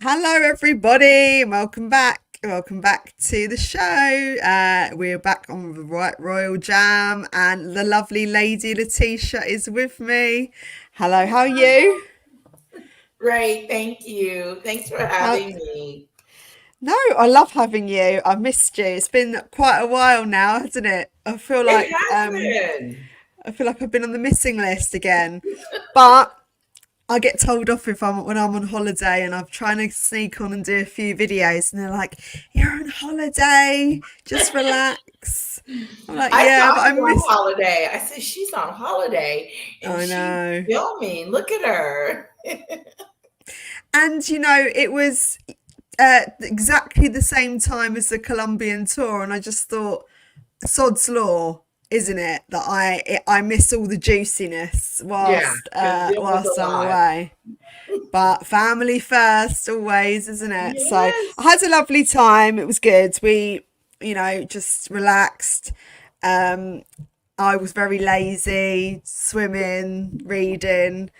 Hello, everybody. Welcome back. Welcome back to the show. We're back on the Royal Jam, and the lovely lady Letitia is with me. Hello, how are you? Great, thank you. Thanks for How? having me. No, I love having you. I've missed you. It's been quite a while now, hasn't it? It has been. I feel like I've been on the missing list again. But I get told off if I'm when I'm on holiday and I'm trying to sneak on and do a few videos, and they're like, "You're on holiday, just relax." I'm like, I "Yeah, saw but I you on miss." holiday. I said, she's on holiday and I she's know, filming. Look at her. and it was exactly the same time as the Columbian tour, and I just thought, sod's law, isn't it? That I miss all the juiciness Yeah, because it was whilst a I'm lot. away. But family first, always, isn't it? So I Yes. had a lovely time. It was good. We, just relaxed. Um, I was very lazy, swimming, reading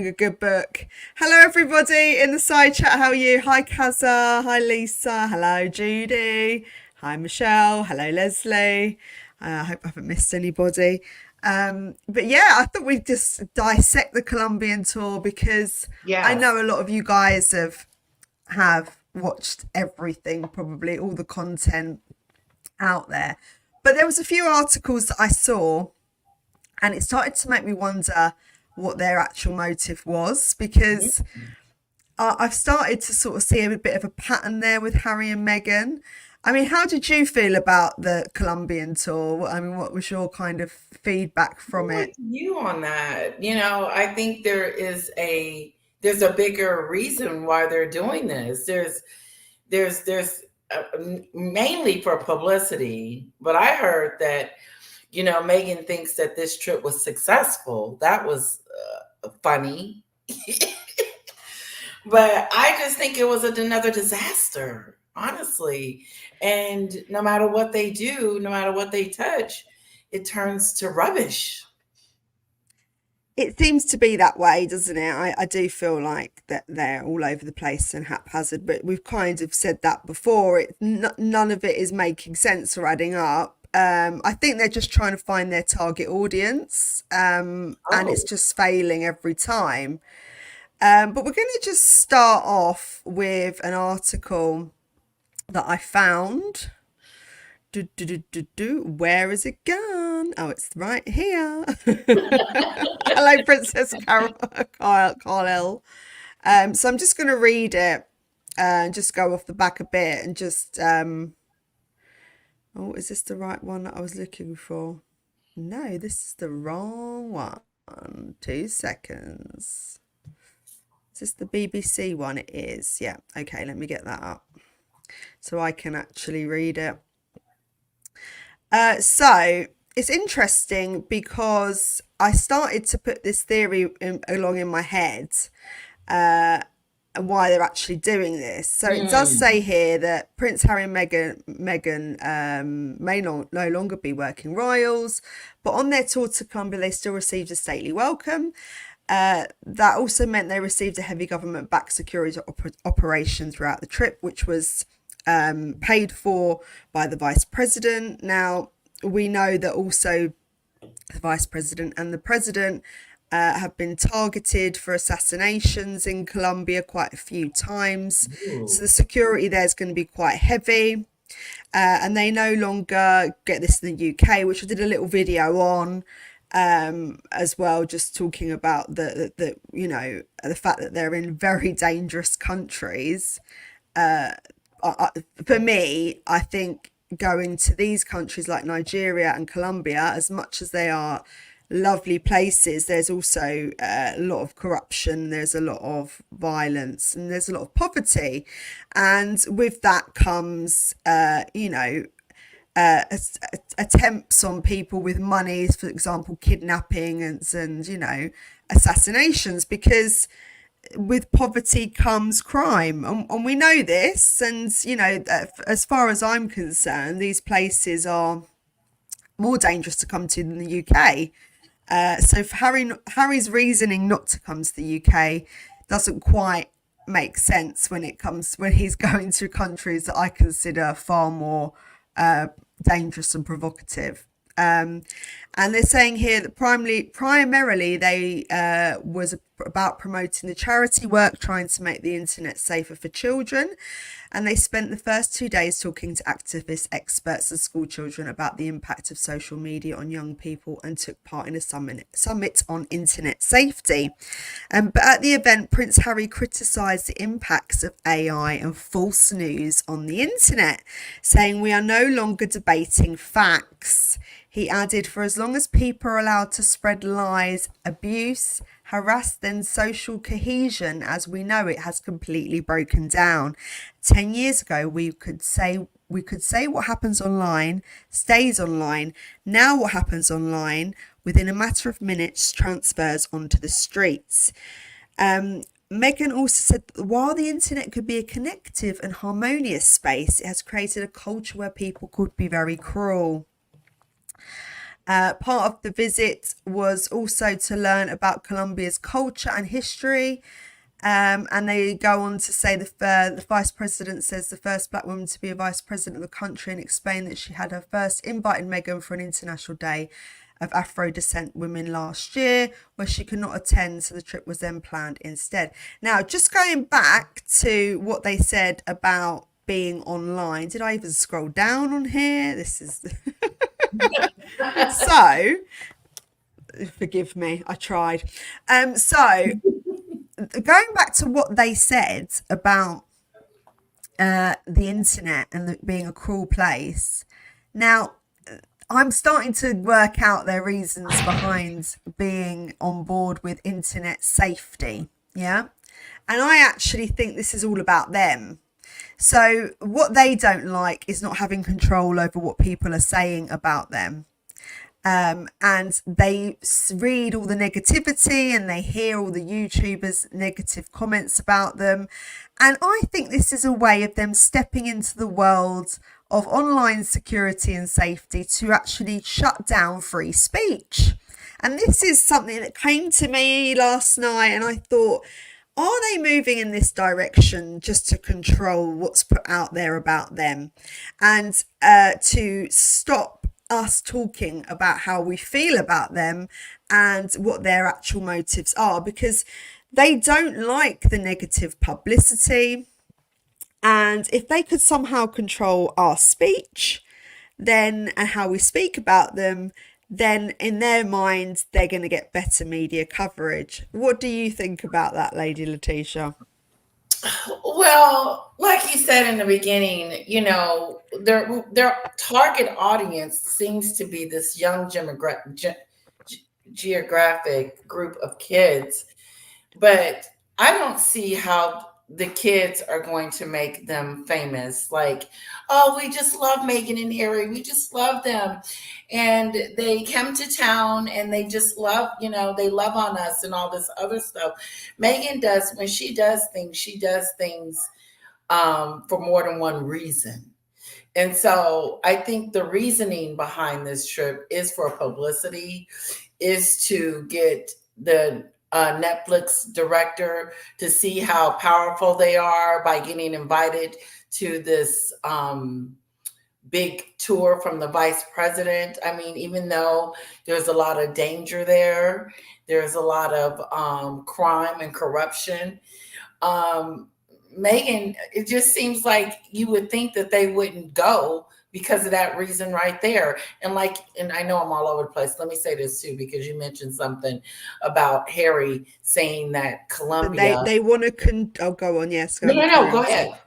a good book. Hello, everybody in the side chat. How are you? Hi, Kaza. Hi, Lisa. Hello, Judy. Hi, Michelle. Hello, Leslie. I hope I haven't missed anybody. But yeah, I thought we'd just dissect the Colombian tour because I Yes. know a lot of you guys have watched everything, probably all the content out there. But there was a few articles that I saw, and it started to make me wonder what their actual motive was because I've started to sort of see a bit of a pattern there with Harry and Meghan. I mean, how did you feel about the Colombian tour? I mean, what was your kind of feedback I'm from with it? you on that. I think there's a bigger reason why they're doing this. There's mainly for publicity, but I heard that Megan thinks that this trip was successful. That was funny. But I just think it was another disaster, honestly. And no matter what they do, no matter what they touch, it turns to rubbish. It seems to be that way, doesn't it? I do feel like that they're all over the place and haphazard, but we've kind of said that before. None of it is making sense or adding up. I think they're just trying to find their target audience, and it's Oh, just failing every time. But we're going to just start off with an article that I found. Where is it gone? Oh, it's right here. Hello, Princess Carl. So I'm just going to read it and just go off the back a bit and just. Oh, is this the right one that I was looking for? No, this is the wrong one. 2 seconds. Is this the BBC one? It is. Yeah. Okay, let me get that up so I can actually read it. So it's interesting because I started to put this theory along in my head, uh, and why they're actually doing this. So it does mm, say here that Prince Harry and Meghan may no longer be working royals, but on their tour to Colombia, they still received a stately welcome. That also meant they received a heavy government-backed security operation throughout the trip, which was paid for by the vice president. Now, we know that also the vice president and the president have been targeted for assassinations in Colombia quite a few times. So the ooh, security there is going to be quite heavy. And they no longer get this in the UK, which I did a little video on as well, just talking about the fact that they're in very dangerous countries. For me, I think going to these countries like Nigeria and Colombia, as much as they are lovely places, there's also a lot of corruption, there's a lot of violence, and there's a lot of poverty. And with that comes, uh, attempts on people with money, for example, kidnapping and assassinations, because with poverty comes crime, and we know this. And as far as I'm concerned, these places are more dangerous to come to than the UK. So for Harry's reasoning not to come to the UK doesn't quite makes sense when he's going to countries that I consider far more dangerous and provocative. Um, and they're saying here that primarily they was about promoting the charity work, trying to make the internet safer for children. And they spent the first 2 days talking to activists, experts, and school children about the impact of social media on young people, and took part in a summit on internet safety. But at the event, Prince Harry criticised the impacts of AI and false news on the internet, saying we are no longer debating facts. He added, for as long as people are allowed to spread lies, abuse, harass, then social cohesion as we know it has completely broken down. 10 years ago, we could say what happens online stays online. Now what happens online within a matter of minutes transfers onto the streets. Meghan also said that while the internet could be a connective and harmonious space, it has created a culture where people could be very cruel. Part of the visit was also to learn about Colombia's culture and history. And they go on to say the vice president says the first black woman to be a vice president of the country, and explain that she had her first invited Meghan for an International Day of Afro descent women last year, where she could not attend, so the trip was then planned instead. Now, just going back to what they said about being online, did I even scroll down on here? This is so forgive me, I tried. So going back to what they said about the internet and it being a cruel place. Now, I'm starting to work out their reasons behind being on board with internet safety. Yeah. And I actually think this is all about them. So what they don't like is not having control over what people are saying about them. And they read all the negativity and they hear all the YouTubers' negative comments about them. And I think this is a way of them stepping into the world of online security and safety to actually shut down free speech. And this is something that came to me last night, and I thought, are they moving in this direction just to control what's put out there about them, and to stop us talking about how we feel about them and what their actual motives are? Because they don't like the negative publicity. And if they could somehow control our speech, then, and how we speak about them, then in their minds, they're going to get better media coverage. What do you think about that, Lady Letitia? Well, like you said in the beginning, you know, their target audience seems to be this young geographic group of kids, but I don't see how the kids are going to make them famous. Like, oh, we just love Meghan and Harry. We just love them. And they come to town and they just love, you know, they love on us and all this other stuff. Meghan does, when she does things for more than one reason. And so I think the reasoning behind this trip is for publicity, is to get the Netflix director to see how powerful they are by getting invited to this big tour from the vice president. I mean, even though there's a lot of danger there, there's a lot of crime and corruption. Meghan, it just seems like you would think that they wouldn't go because of that reason right there. And I know I'm all over the place. Let me say this too, because you mentioned something about Harry saying that Columbia. They want to oh, go on. Yes. No, go ahead.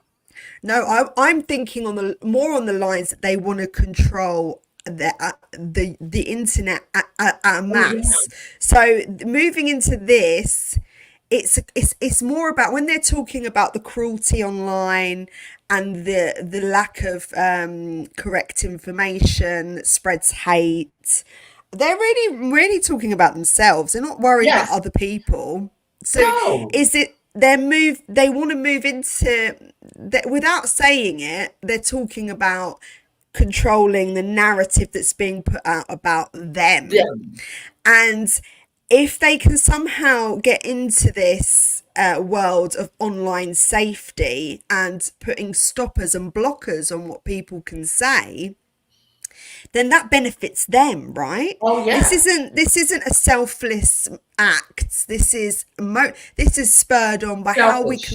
No, I'm thinking more on the lines that they want to control the internet at a mass. So moving into this, it's more about when they're talking about the cruelty online and the lack of correct information that spreads hate. They're really talking about themselves. They're not worried about other people. So is it they want to move into that without saying it? They're talking about controlling the narrative that's being put out about them. And if they can somehow get into this world of online safety and putting stoppers and blockers on what people can say, then that benefits them, right? Oh This yeah, isn't a selfless act. This is spurred on by selfish.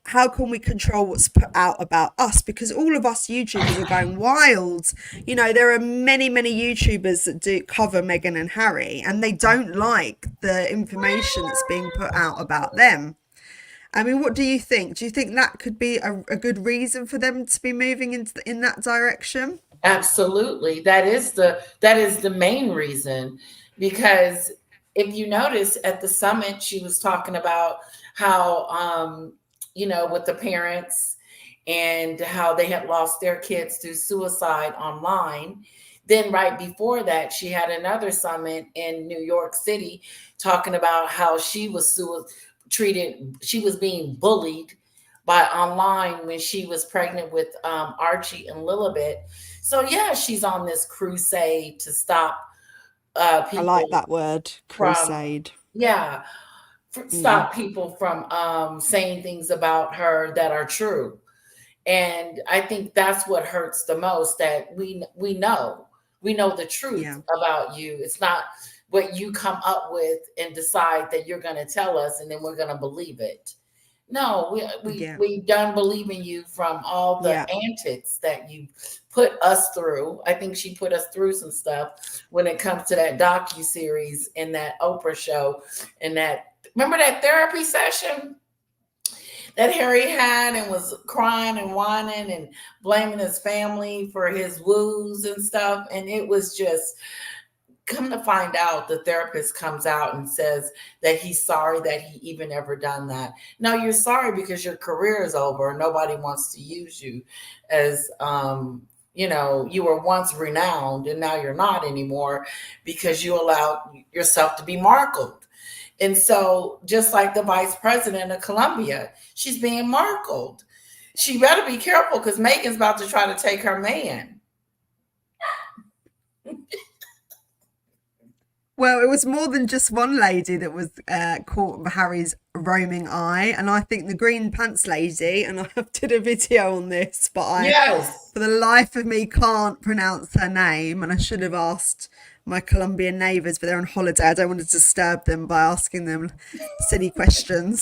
how can we control what's put out about us, because all of us YouTubers are going wild. You know, there are many YouTubers that do cover Meghan and Harry, and they don't like the information that's being put out about them. I mean, what do you think? Do you think that could be a good reason for them to be moving in that direction? Absolutely. That is the main reason, because if you notice at the summit she was talking about how with the parents and how they had lost their kids through suicide online. Then right before that she had another summit in New York City talking about how she was being bullied by online when she was pregnant with Archie and Lilibet. So yeah, she's on this crusade to stop I like people that word, from crusade. yeah, Mm, stop people from saying things about her that are true. And I think that's what hurts the most, that we know the truth yeah, about you. It's not what you come up with and decide that you're going to tell us and then we're going to believe it. No, yeah, we done believing you from all the yeah. antics that you put us through. I think she put us through some stuff when it comes to that docu series and that Oprah show and that, remember that therapy session that Harry had and was crying and whining and blaming his family for his woos and stuff. And it was just, come to find out, the therapist comes out and says that he's sorry that he even ever done that. No, you're sorry because your career is over. Nobody wants to use you as, you were once renowned and now you're not anymore because you allowed yourself to be markled. And so, just like the vice president of Columbia, she's being markled. She better be careful because Megan's about to try to take her man. Well, it was more than just one lady that was caught Harry's roaming eye, and I think the green pants lady, and I did a video on this, but I, Yes. for the life of me, can't pronounce her name, and I should have asked my Colombian neighbours, but they're on holiday. I don't want to disturb them by asking them silly questions.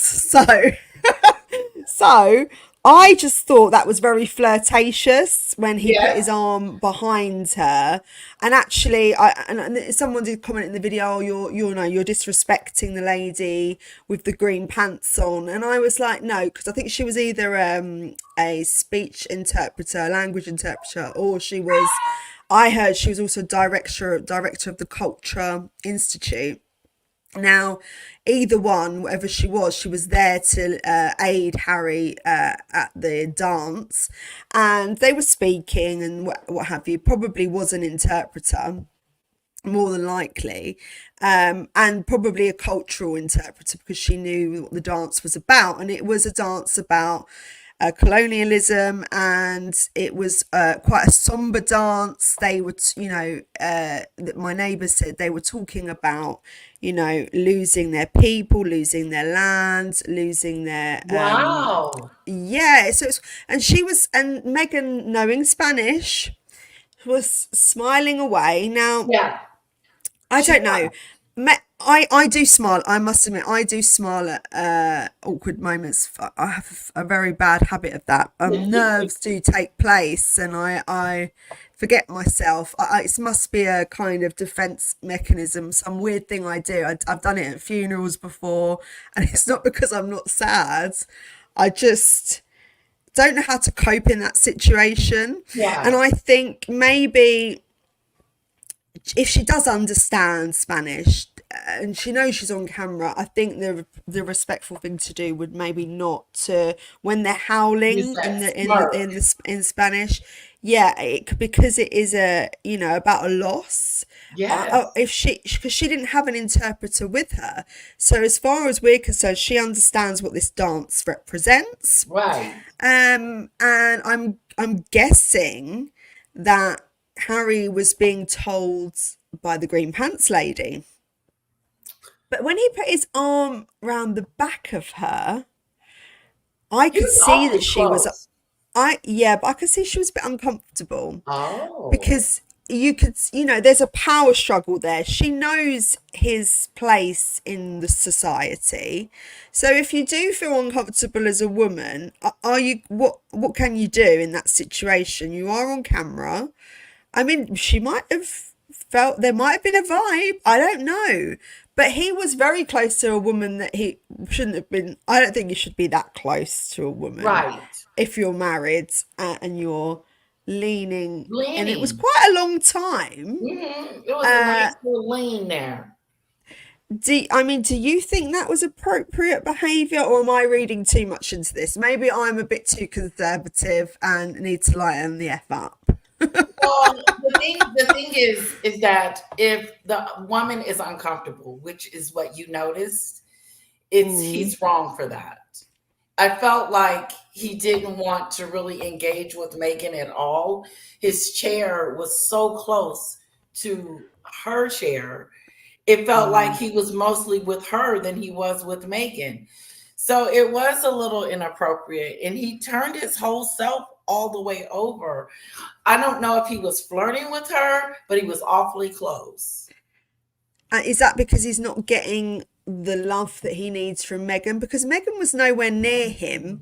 So I just thought that was very flirtatious when he put his Yes. arm behind her. And actually, and someone did comment in the video, oh, you're disrespecting the lady with the green pants on. And I was like, no, because I think she was either a speech interpreter, language interpreter, or she was. I heard she was also director of the Culture Institute. Now, either one, whatever she was there to aid Harry at the dance, and they were speaking and what have you. Probably was an interpreter, more than likely, and probably a cultural interpreter because she knew what the dance was about, and it was a dance about colonialism, and it was quite a somber dance. They were, my neighbours said they were talking about, losing their people, losing their land, losing their Wow. yeah. And Megan, knowing Spanish, was smiling away. Now, Yeah, I she don't know. was. I do smile. I must admit, I do smile at awkward moments. I have a very bad habit of that. Nerves do take place, and I forget myself. It must be a kind of defense mechanism, some weird thing I do. I've done it at funerals before, and it's not because I'm not sad. I just don't know how to cope in that situation, and Yeah. I think maybe if she does understand Spanish and she knows she's on camera, I think the respectful thing to do would maybe not to, when they're Use howling that smirk. in Spanish. Yeah, because it is about a loss. Yes. If she, because she didn't have an interpreter with her, so as far as we're concerned, she understands what this dance represents. Right. And I'm guessing that Harry was being told by the green pants lady. But when he put his arm round the back of her, I He could was see that awfully she was, close. yeah, but I could see she was a bit uncomfortable Oh, because you could, there's a power struggle there. She knows his place in the society. So if you do feel uncomfortable as a woman, are you, what can you do in that situation? You are on camera. I mean, she might have felt there might have been a vibe. I don't know. But he was very close to a woman that he shouldn't have been. I don't think you should be that close to a woman right. if you're married and you're leaning. And it was Leaning. quite a long time. It was a nice little lean there. Do you think that was appropriate behaviour, or am I reading too much into this? Maybe I'm a bit too conservative and need to lighten the F up. Well, the thing is that if the woman is uncomfortable, which is what you noticed, Mm. he's wrong for that. I felt like he didn't want to really engage with Megan at all. His chair was so close to her chair. It felt like Mm. he was mostly with her than he was with Megan. So it was a little inappropriate. And he turned his whole self all the way over. I don't know if he was flirting with her, but he was awfully close. Is that because he's not getting the love that he needs from Megan? Because Megan was nowhere near him,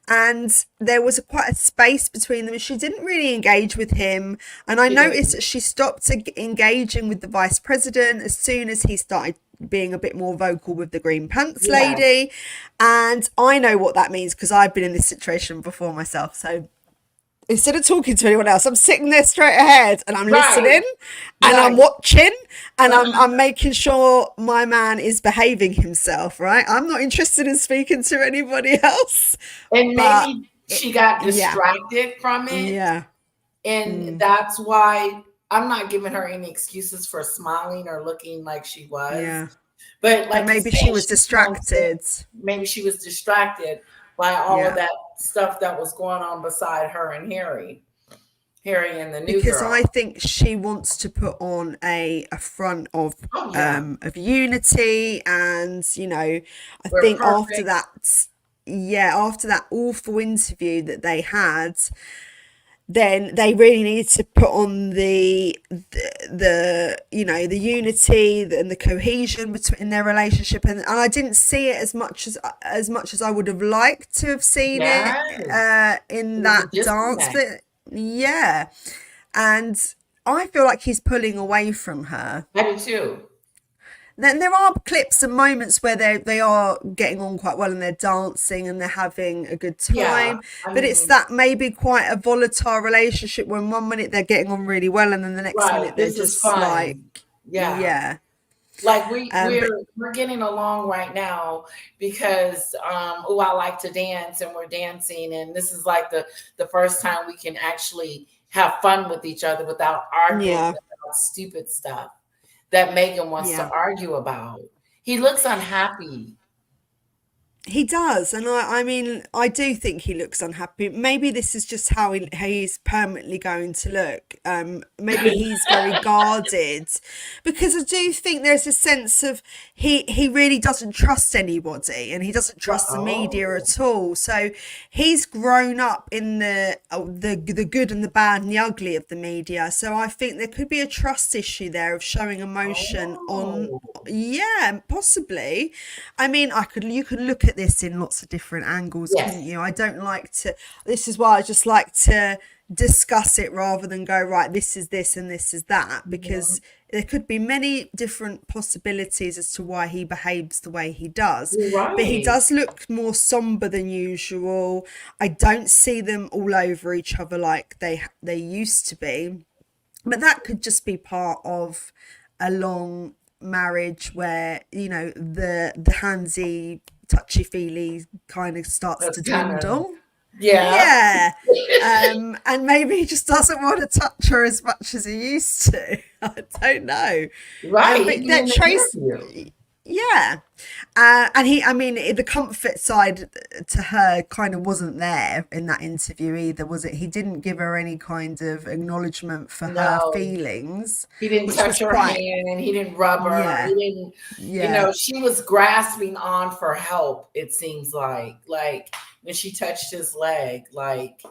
and there was quite a space between them. She didn't really engage with him, and I She noticed didn't. that she stopped engaging with the vice president as soon as he started being a bit more vocal with the green pants Yeah, lady. And I know what that means because I've been in this situation before myself. So instead of talking to anyone else, I'm sitting there straight ahead and I'm right, listening and I'm right. watching and Uh-huh. I'm making sure my man is behaving himself, right? I'm not interested in speaking to anybody else. And But maybe she got yeah, distracted from it. yeah, And mm, that's why I'm not giving her any excuses for smiling or looking like she was. yeah. But But like you maybe she said, was she's trying to, distracted. maybe she was distracted by all of Yeah. that stuff that was going on beside her and Harry and the new Because I girl. think she wants to put on a front Oh yeah, of unity, and I we're think after perfect. that, yeah, after that awful interview that they had, then they really needed to put on the unity and the cohesion between their relationship, and I didn't see it as much as I would have liked to have seen it Yes. in It was that a dance disconnect. that, yeah. And I feel like he's pulling away from her. I do too. Then there are clips and moments where they are getting on quite well and they're dancing and they're having a good Yeah. time. I But it's mean, that maybe quite a volatile relationship when one minute they're getting on really well and then the next right. minute they're This is just like, fun. Yeah. yeah. Like we But we're getting along right now because oh, I like to dance and we're dancing, and this is like the first time we can actually have fun with each other without arguing yeah, about stupid stuff that Megan wants to yeah. argue about. He looks unhappy. He does, and I mean, I do think he looks unhappy. Maybe this is just how he's permanently going to look. Maybe he's very guarded, because I do think there's a sense of he really doesn't trust anybody, and he doesn't trust the media Oh, at all. So he's grown up in the good and the bad and the ugly of the media. So I think there could be a trust issue there of showing emotion on. oh, Yeah, possibly. I mean, you could look at this in lots of different angles, couldn't yes, you? I don't like to. This is why I just like to discuss it rather than go, right, this is this and this is that, mhm. because there could be many different possibilities as to why he behaves the way he does. You're But he right. does look more somber than usual. I don't see them all over each other like they used to be, but that could just be part of a long marriage where the handsy touchy feely kind of starts to That's kind of, dwindle. yeah. Yeah. And maybe he just doesn't want to touch her as much as he used to. I don't know. Right, But even that in the Trace, interview. Yeah. And I mean, the comfort side to her kind of wasn't there in that interview either, was it? He didn't give her any kind of acknowledgement for her No, feelings, he didn't which touch was her quite, hand and he didn't rub her. yeah, He didn't, yeah. she was grasping on for help, it seems like when she touched his leg, like,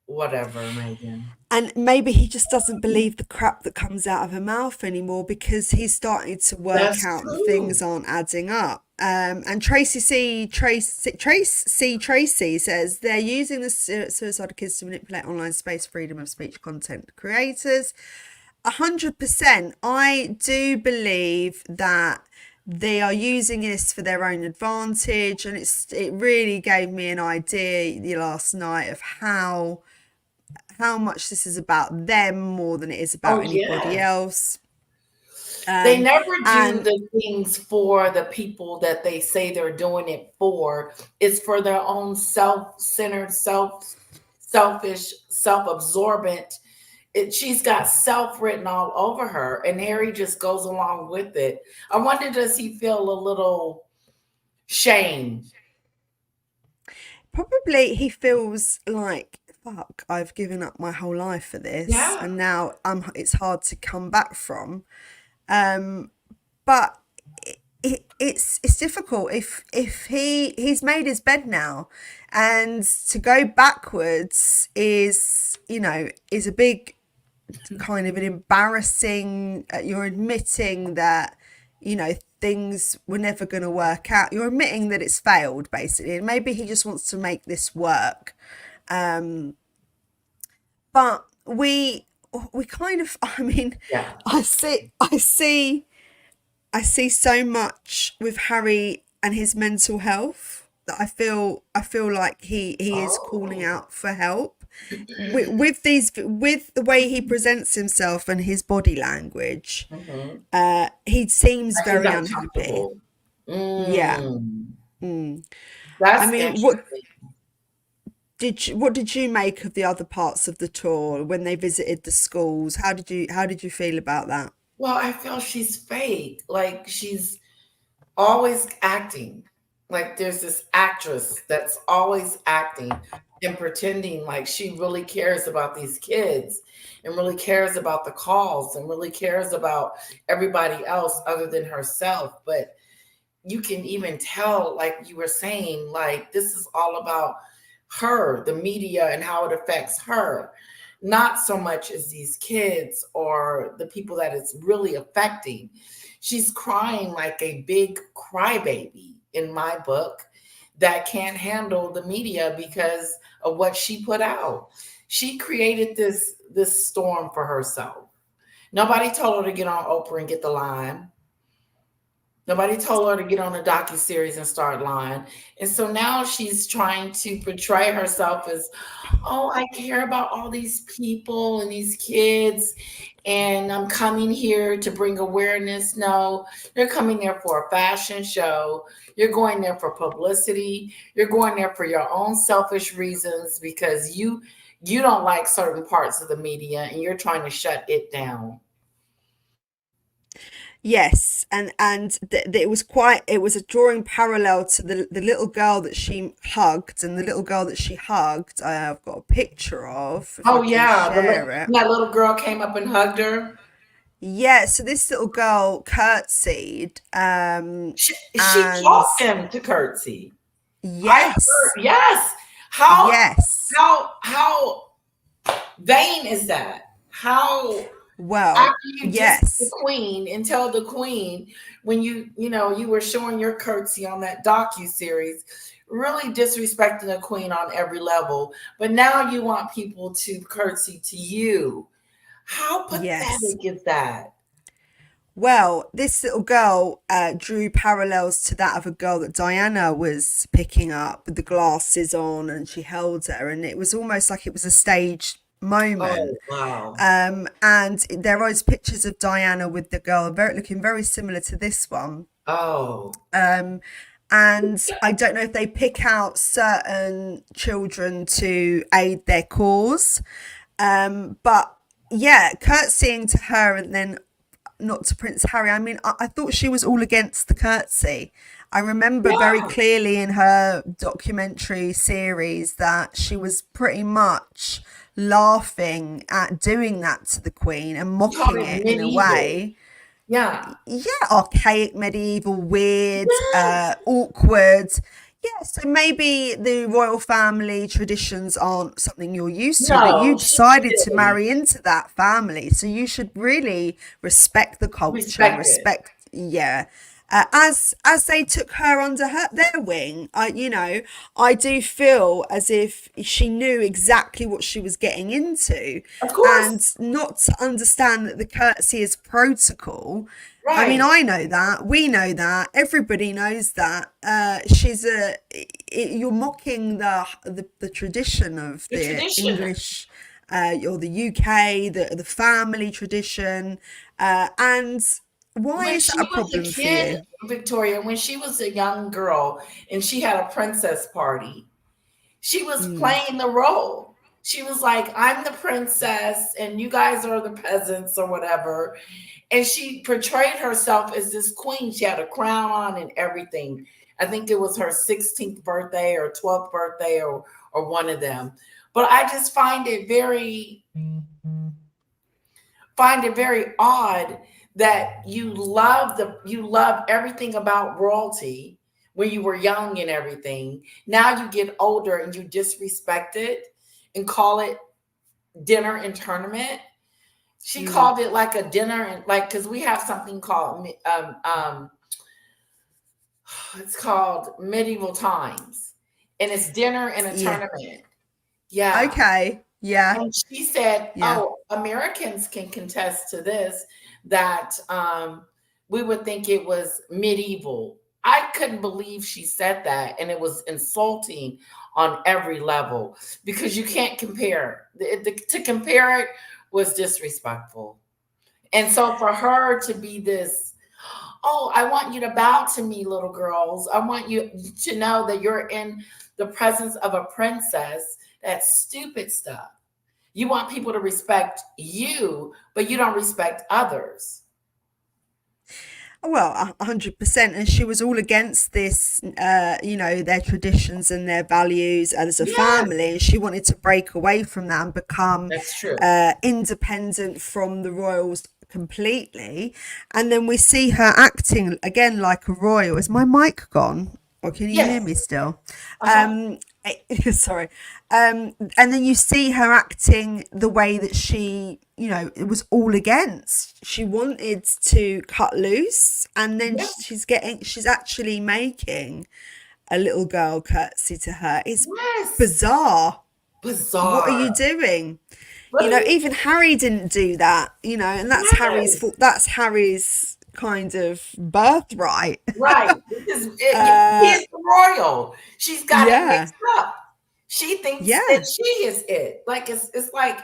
whatever, Megan. And maybe he just doesn't believe the crap that comes out of her mouth anymore because he's starting to work That's out that true. things aren't adding up. And Tracy says they're using the suicidal kids to manipulate online space, freedom of speech, content creators. 100%. I do believe that they are using this for their own advantage, and it really gave me an idea last night of how much this is about them more than it is about Oh, anybody yes. else. They Um, never do and the things for the people that they say they're doing it for. It's for their own self-centered, selfish, self-absorbent. She's got self written all over her, and Harry just goes along with it. I wonder, does he feel a little shame? probably he feels like, fuck, I've given up my whole life for this, Yeah. and now it's hard to come back from. Um, but it's difficult if he's made his bed now, and to go backwards is a big kind of an embarrassing. You're admitting that things were never going to work out. You're admitting that it's failed basically, and maybe he just wants to make this work. But we kind of, I mean, Yeah. I see so much with Harry and his mental health that I feel like he is calling Oh. out for help with the way he presents himself and his body language. Mhm. He seems Like he's very unhappy. uncomfortable. Yeah. Mm. Mm. I That's mean, interesting. what did you make of the other parts of the tour when they visited the schools? How did you feel about that? Well, I feel she's fake. Like she's always acting. Like there's this actress that's always acting and pretending like she really cares about these kids and really cares about the calls and really cares about everybody else other than herself. But you can even tell, like you were saying, like this is all about her, the media, and how it affects her, not so much as these kids or the people that it's really affecting. She's crying like a big crybaby in my book that can't handle the media because of what she put out. She created this storm for herself. Nobody told her to get on Oprah and get the line. Nobody told her to get on a docu-series and start lying. And so now she's trying to portray herself as, oh, I care about all these people and these kids, and I'm coming here to bring awareness. No, you're coming there for a fashion show. You're going there for publicity. You're going there for your own selfish reasons because you don't like certain parts of the media and you're trying to shut it down. Yes, and it was a drawing parallel to the little girl that she hugged, and the little girl that she hugged, I've got a picture of, if I Oh can yeah, share it. that little girl came up and hugged her. Yeah, so this little girl curtsied, She and taught them to curtsy. I yes, heard, yes. How yes. how vain is that? How after Well, you diss the yes. queen and tell the queen when you were showing your curtsy on that docu series, really disrespecting the queen on every level, but now you want people to curtsy to you. How Yes. pathetic is that? Well, this little girl drew parallels to that of a girl that Diana was picking up with the glasses on, and she held her, and it was almost like it was a staged moment. Oh wow. And there was pictures of Diana with the girl, looking very similar to this one. Oh. Um, and I don't know if they pick out certain children to aid their cause, but yeah, curtsying to her and then not to Prince Harry. I mean, I thought she was all against the curtsy. I remember very Yeah, clearly in her documentary series that she was pretty much laughing at doing that to the Queen and he called mocking it it in a medieval. way. Yeah, Yeah, archaic, medieval, weird, yes. awkward. Yeah, so maybe the royal family traditions aren't something you're used to, but you No, she decided to didn't marry into that family. So you should really respect the culture and respect it. respect, yeah. As they took her under their wing, I do feel as if she knew exactly what she was getting into, Of course, and not to understand that the curtsy is protocol. I mean, right. I know that. We know that. Everybody knows that. You're mocking the tradition of The the tradition. English, or the UK, the family tradition, and why When is that she a was a problem for kid, you? Victoria, when she was a young girl and she had a princess party, she was Mm, playing the role. She was like, I'm the princess and you guys are the peasants or whatever. And she portrayed herself as this queen. She had a crown on and everything. I think it was her 16th birthday or 12th birthday or one of them. But I just find it very odd that you love everything about royalty when you were young and everything. Now you get older and you disrespect it and call it dinner and tournament. She mm, called it like a dinner and like because we have something called it's called medieval times and it's dinner and a yeah. tournament. Yeah. Okay. Yeah. And she said, Yeah. "Oh, Americans can contest to this that we would think it was medieval." I couldn't believe she said that, and it was insulting on every level because you can't compare. To compare it was disrespectful, and so for her to be this, oh, I want you to bow to me, little girls. I want you to know that you're in the presence of a princess. That's stupid stuff. You want people to respect you, but you don't respect others. Well, 100%. And she was all against this, their traditions and their values as a Yes, family. She wanted to break away from that and become that's true. independent from the royals completely. And then we see her acting again like a royal. Is my mic gone? Or can you hear Yes. me still? Uh-huh. Sorry. And then you see her acting the way that she, it was all against. She wanted to cut loose, and then Yeah. she's actually making a little girl curtsy to her. It's Yes. bizarre. What are you Bizarre. doing? What are you? Even Harry didn't do that, and that's Harry's Yes. fault. That's Harry's kind of birthright. Right. Because he uh, is the royal. She's got it yeah, mixed up. She thinks that yeah. she is it. Like it's like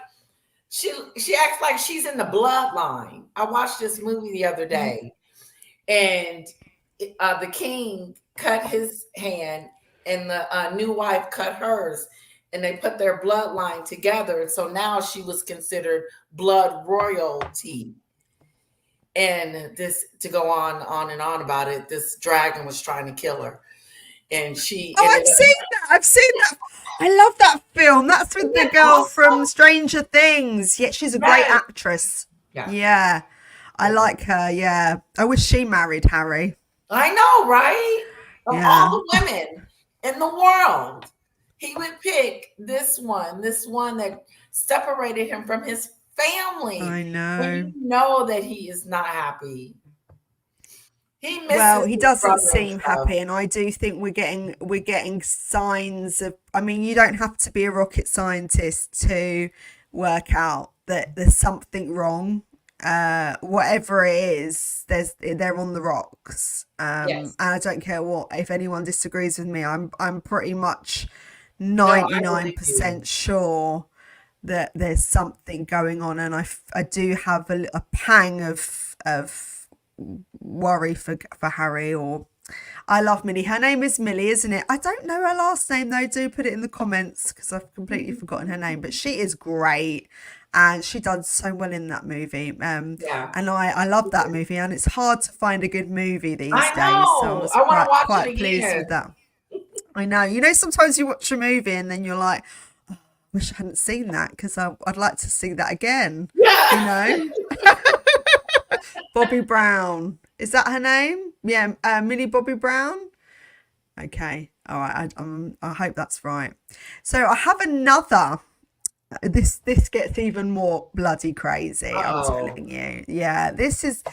she acts like she's in the bloodline. I watched this movie the other Mm. day, and the king cut his hand and the new wife cut hers and they put their bloodline together and so now she was considered blood royalty and this to go on and on about it this dragon was trying to kill her and she Oh, ended I've up seen that. I've seen that. I love that film. That's isn't with the it girl from awesome? Stranger Things. Yeah, she's a great Yes. actress. Yeah. Yeah, I It was. like her. Yeah, I wish she married Harry. I know, right? Of all Yeah, the women in the world, he would pick this one that separated him from his family. I When you know. know that he is not happy, he Well, misses he his doesn't brother and seem stuff. happy, and I do think we're getting signs of. I mean, you don't have to be a rocket scientist to work out that there's something wrong. Whatever it is, they're on the rocks. Yes. And I don't care what if anyone disagrees with me. I'm pretty much No, ninety I nine believe you. percent sure that there's something going on, and I do have a pang of worry for Harry. Or I love Millie. Her name is Millie, isn't it? I don't know her last name though. Do put it in the comments because I've completely forgotten her name. But she is great, and she done so well in that movie. Yeah. And I love that movie, and it's hard to find a good movie these I days, so I know. was I want to watch it quite pleased with again. that. I know, sometimes you watch a movie and then you're like, oh, wish I hadn't seen that because I'd like to see that again. You Yeah. know, Bobby Brown, is that her name? Yeah, Millie Bobby Brown. Okay, all right. I hope that's right. So I have another. This gets even more bloody crazy. I'm Uh-oh. telling you. Yeah, this is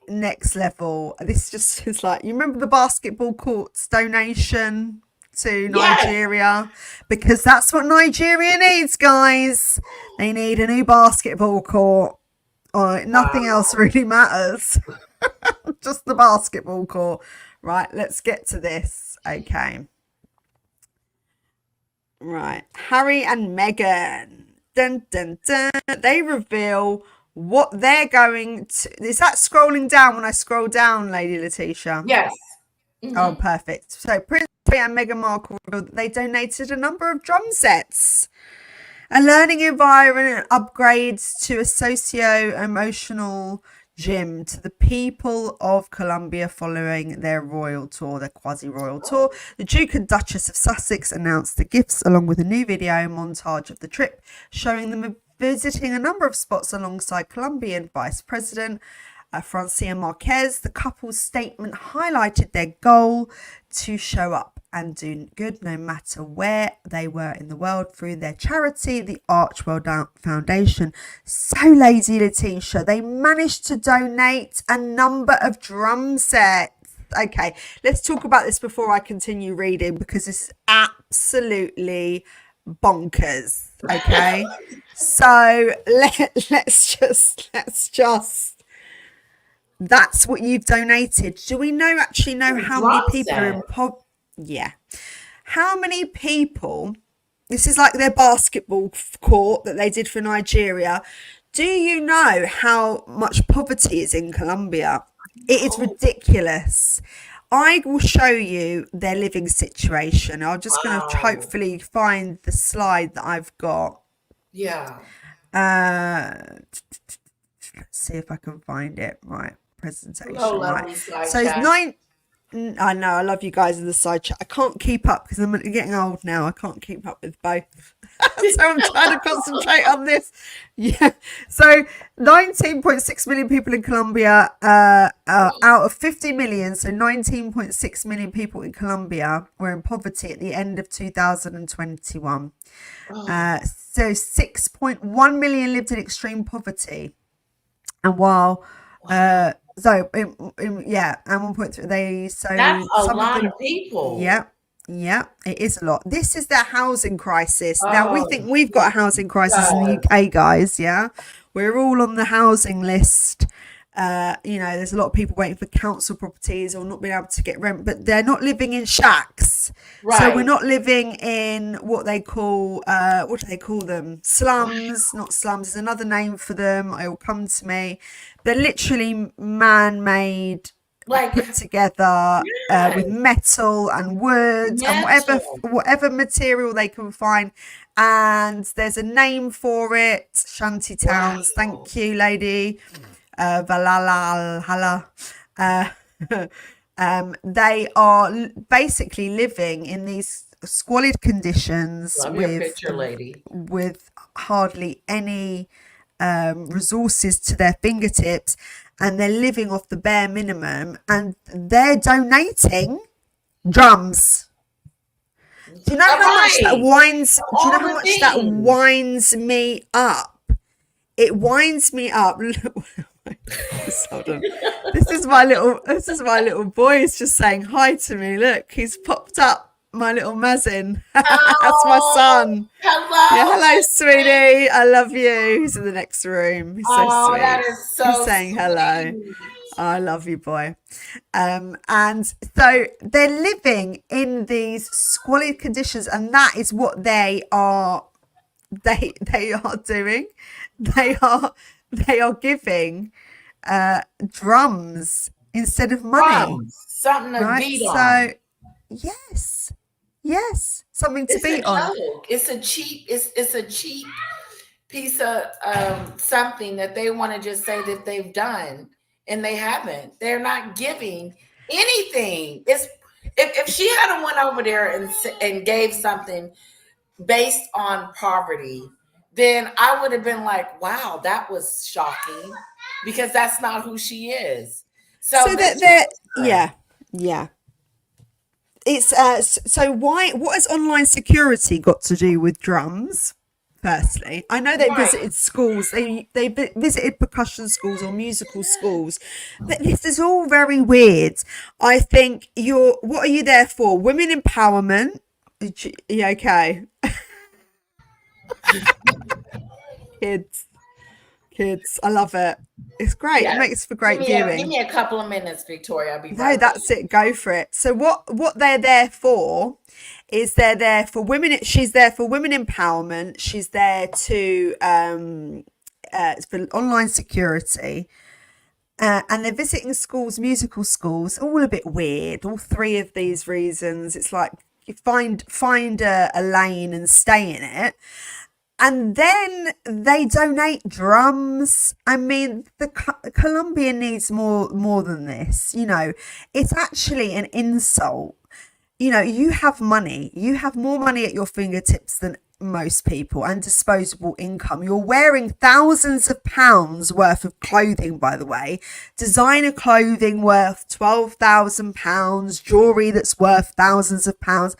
next level. This just is like, you remember the basketball courts donation to Yes. Nigeria, because that's what Nigeria needs, guys. They need a new basketball court. Nothing else Wow. really matters. Just the basketball court. Right, let's get to this. Okay. Right. Harry and Meghan. Dun, dun, dun. They reveal what they're going to. Is that scrolling down when I scroll down, Lady Letitia? Yes. Oh, Hmm. perfect. So Prince Harry and Meghan Markle revealed that they donated a number of drum sets, a learning environment, and upgrades to a socio-emotional gym to the people of Colombia following their royal tour, their quasi-royal tour. The Duke and Duchess of Sussex announced the gifts along with a new video montage of the trip, showing them visiting a number of spots alongside Colombian Vice President Francia Marquez. The couple's statement highlighted their goal to show up and do good no matter where they were in the world through their charity, the Archwell Foundation. So, Lady Letitia, they managed to donate a number of drum sets. Okay, let's talk about this before I continue reading, because it's absolutely bonkers. Okay, so let's just that's what you've donated. Do we actually know A how many drum people are set. in Yeah. How many people? This is like their basketball court that they did for Nigeria. Do you know how much poverty is in Colombia? It is Oh, ridiculous. I will show you their living situation. I'm just going to wow. hopefully find the slide that I've got. Yeah. Let's see if I can find it. Right, Hello, presentation. Right. lovely side So it's chat. I know, I love you guys in the side chat. I can't keep up because I'm getting old now. I can't keep up with both. So I'm trying to concentrate on this. Yeah. So 19.6 million people in Colombia, out of 50 million. So 19.6 million people in Colombia were in poverty at the end of 2021. Oh, So 6.1 million lived in extreme poverty. And while wow. yeah, and 1.3 That's a some of lot of them. people. Yeah, yeah, it is a lot. This is their housing crisis. Now we Oh, think we've got a housing crisis in the Jesus. UK, guys. Yeah, we're all on the housing list. There's a lot of people waiting for council properties or not being able to get rent, but they're not living in shacks. So we're Right. not living in what they call, what do they call them? Slums, not slums. There's another name for them. It will come to me. They're literally man-made, Like, put together yes, with metal and wood and metal. whatever material they can find. And there's a name for it. Shanty towns. Wow. Thank you, lady. Valhalla. Uh, they are basically living in these squalid conditions Love your picture, lady. with hardly any resources to their fingertips, and they're living off the bare minimum, and they're donating drums. Do you know All how much that right. winds? Do you know All how the much that things. winds me up? It winds me up. Hold on. This is my little boy. He's just saying hi to me. Look, he's popped up. My little Mazin. That's my Oh, son. Yeah, hello, hello, my sweet. sweetie. I love you. He's in the next room. He's so Oh, that sweet. is He's so saying hello. sweet. I love you, boy. And so they're living in these squalid conditions, and that is what they are. They are doing. They are giving drums instead of money, Drums. Something to right? beat on. So yes, Yes, something to It's a beat on. joke. It's a cheap piece of something that they want to just say that they've done, and they haven't. They're not giving anything. It's if she had went over there and gave something based on poverty, then I would have been like, wow, that was shocking, because that's not who she is. So So this that they're, shows her. yeah, yeah. It's so why? What has online security got to do with drums? Firstly, I know they Right. visited schools. They visited percussion schools or musical schools, but this is all very weird. I think you're. What are you there for? Women empowerment. Yeah, okay. Kids, kids. I love it. It's great. It Yes. makes for great Give viewing. me a couple of minutes, Victoria. I'll be No, right back. that's it. Go for it. So what they're there for is they're there for women. She's there for women empowerment. She's there to for online security. And they're visiting schools, musical schools, all a bit weird. All three of these reasons, it's like you find a lane and stay in it. And then they donate drums. I mean, the Colombia needs more than this. You know, it's actually an insult. You know, you have money. You have more money at your fingertips than most people and disposable income. You're wearing thousands of pounds worth of clothing, by the way. Designer clothing worth £12,000, jewelry that's worth thousands of pounds.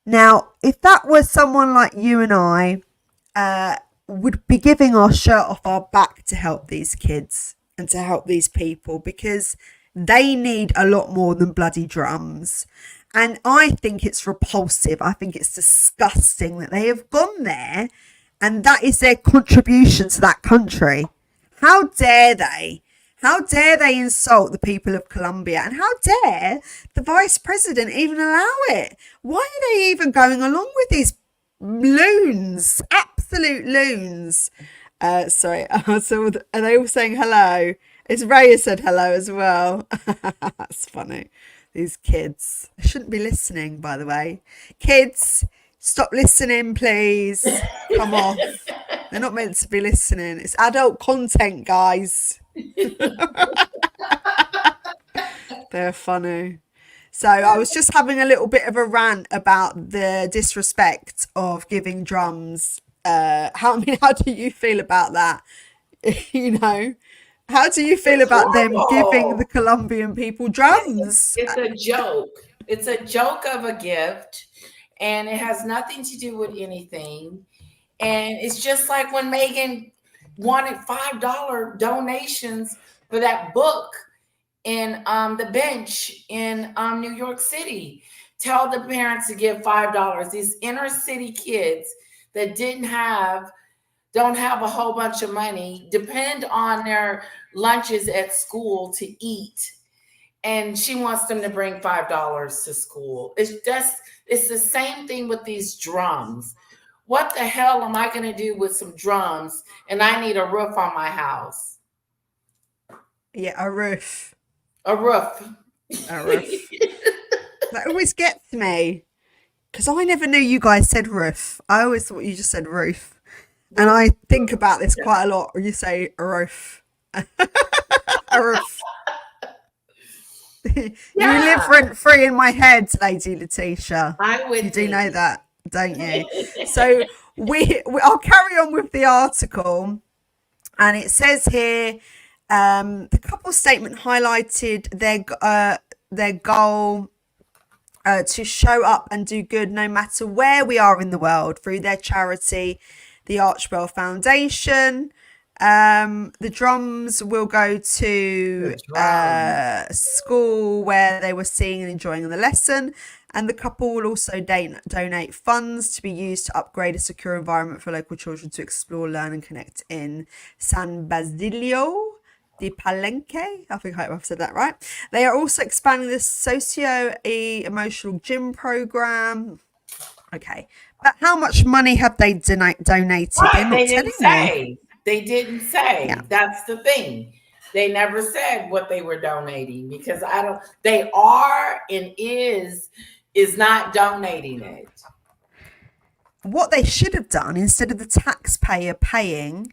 Now, if that was someone like you and I, would be giving our shirt off our back to help these kids and to help these people, because they need a lot more than bloody drums. And I think it's repulsive. I think it's disgusting that they have gone there and that is their contribution to that country. How dare they? How dare they insult the people of Colombia? And how dare the vice president even allow it? Why are they even going along with these loons? Absolute loons. Sorry. So are they all saying hello? It's Raya said hello as well. That's funny. These kids. They shouldn't be listening, by the way. Kids, stop listening, please. Come off. They're not meant to be listening. It's adult content, guys. They're funny. So I was just having a little bit of a rant about the disrespect of giving drums. How do you feel about that? You know, how do you feel It's about them giving the horrible. Colombian people drums? It's a joke. It's a joke of a gift, and it has nothing to do with anything. And it's just like when Megan wanted $5 donations for that book in the bench in New York City. Tell the parents to give $5. These inner city kids that don't have a whole bunch of money, depend on their lunches at school to eat. And she wants them to bring $5 to school. It's the same thing with these drums. What the hell am I going to do with some drums and I need a roof on my house? Yeah, a roof. A roof. A roof. That always gets me because I never knew you guys said roof. I always thought you just said roof. And I think about this quite a lot when you say a roof. A roof. You Yeah, live rent free in my head, Lady Letitia. I You would do think. know that, don't you? So I'll carry on with the article, and it says here the couple statement highlighted their goal to show up and do good no matter where we are in the world through their charity, the Archwell Foundation. The drums will go to The drum. school where they were seeing and enjoying the lesson. And the couple will also donate funds to be used to upgrade a secure environment for local children to explore, learn, and connect in San Basilio de Palenque. I think I've said that right. They are also expanding the socio-emotional gym program. Okay. But how much money have they donated? They're Right. They not didn't telling me. say. They didn't Yeah. say. That's the thing. They never said what they were donating, because I don't, they are and is is not donating it. What they should have done, instead of the taxpayer paying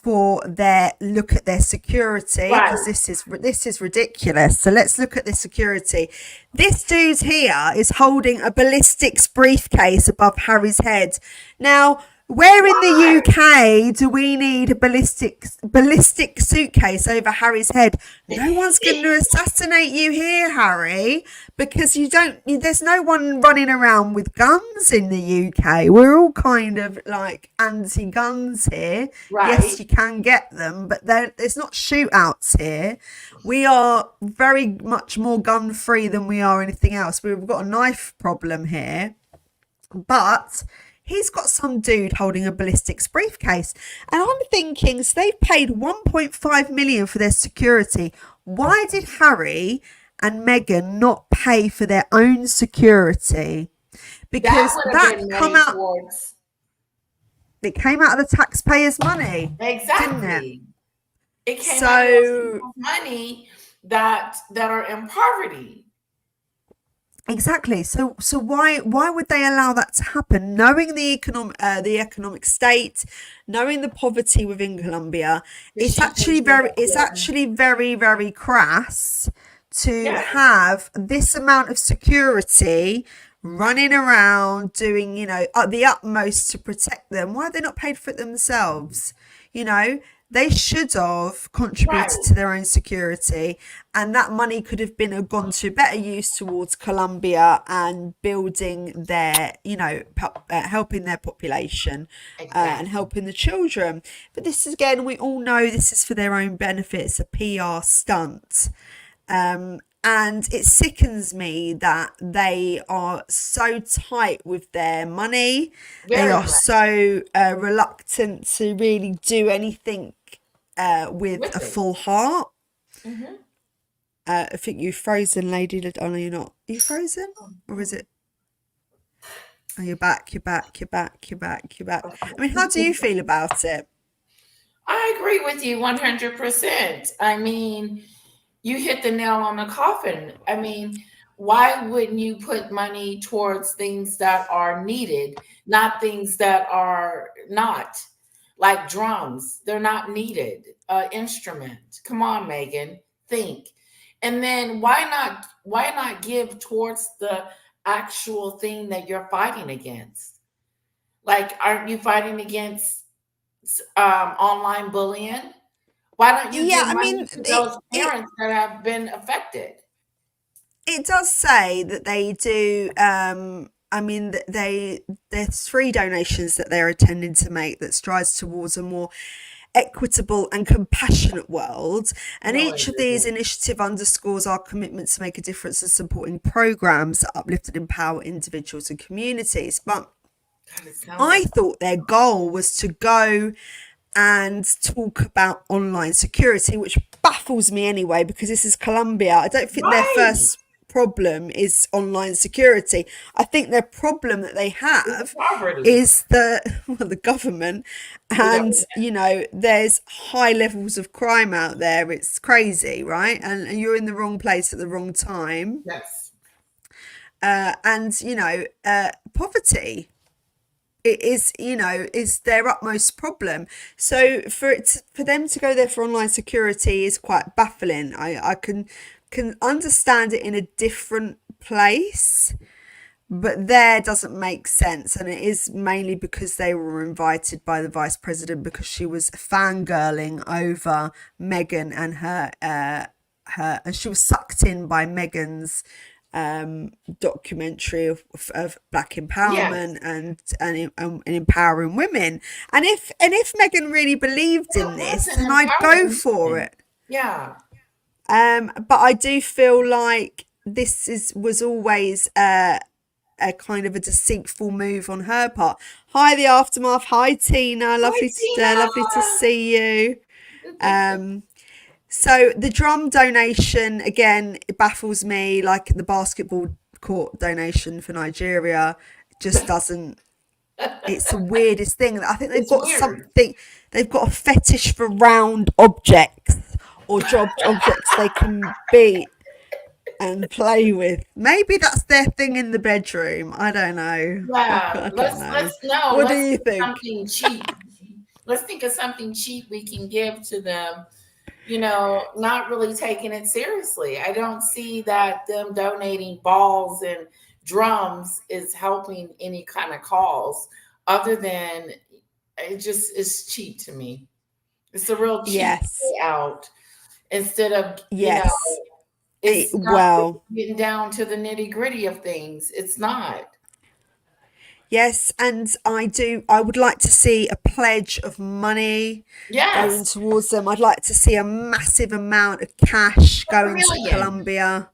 for their look at their security, Right. because this is ridiculous. So let's look at the security. This dude here is holding a ballistics briefcase above Harry's head. Now, where in the Why? UK do we need a ballistic suitcase over Harry's head? No one's going to assassinate you here, Harry, because there's no one running around with guns in the UK. We're all kind of like anti-guns here. Yes, Right. you can get them, but there's not shootouts here. We are very much more gun-free than we are anything else. We've got a knife problem here. But he's got some dude holding a ballistics briefcase. And I'm thinking, so they've paid 1.5 million for their security. Why did Harry and Meghan not pay for their own security? That Because would have that been come money out towards. it came out of the taxpayers' money, didn't it? Exactly. It came out of those So people's money that are in poverty. exactly. So why would they allow that to happen? Knowing the economic state, knowing the poverty within Colombia, it's actually very very crass to Yeah. have this amount of security running around doing at the utmost to protect them. Why have they not paid for it themselves? They should have Right. contributed to their own security, and that money could have been gone to better use towards Colombia and building their, helping their population and Exactly. helping the children. But this is, again, we all know this is for their own benefit. It's a PR stunt. And it sickens me that they are so tight with their money. They Very are much so reluctant to really do anything with a with it. full heart. Hmm. I think you've frozen, Lady. Oh, no, you're not. Are you frozen? Or is it? Oh, you're back, you're back, you're back, you're back, you're back. I mean, how do you feel about it? I agree with you 100%. I mean, you hit the nail on the coffin. I mean, why wouldn't you put money towards things that are needed, not things that are not? Like drums, they're not needed. Instrument. Come on, Megan, think. And then why not give towards the actual thing that you're fighting against? Like, aren't you fighting against online bullying? Why don't you Yeah, give I money mean, to it, those it parents that have been affected? it does say that they do. I mean, there's 3 donations that they're intending to make that strives towards a more equitable and compassionate world. And No, it each of these isn't. initiative underscores our commitment to make a difference in supporting programs that uplift and empower individuals and communities. But God, it sounds I like thought their goal was to go and talk about online security, which baffles me anyway, because this is Colombia. I don't think their right. first problem is online security. I think their problem that they It's have poverty. is the government, Yeah. and there's high levels of crime out there. It's crazy, right? And you're in the wrong place at the wrong time. Yes. And poverty, it is their utmost problem. So for them to go there for online security is quite baffling. I can understand it in a different place, but there doesn't make sense, and it is mainly because they were invited by the vice president because she was fangirling over Meghan and and she was sucked in by Meghan's documentary of black empowerment Yes. and empowering women. And if Meghan really believed in It this, wasn't then I'd go empowering for women. it. Yeah. But I do feel like was always a kind of a deceitful move on her part. Hi, the aftermath. Hi, Tina. Hi, Lovely to Tina. see you. So the drum donation, again, it baffles me. Like the basketball court donation for Nigeria, just doesn't. It's the weirdest thing. I think they've It's got weird. something. They've got a fetish for round objects or objects they can be. and play with. Maybe that's their thing in the bedroom. I don't know. Yeah, I don't know. What do let's you think think? something cheap. Let's think of something cheap we can give to them, not really taking it seriously. I don't see that them donating balls and drums is helping any kind of cause other than it just is cheap to me. It's a real cheap Yes. way out instead of, Yes. it's not Well, really getting down to the nitty gritty of things. It's not. yes, and I would like to see a pledge of money Yes, going towards them. I'd like to see a massive amount of cash a going to million. Colombia.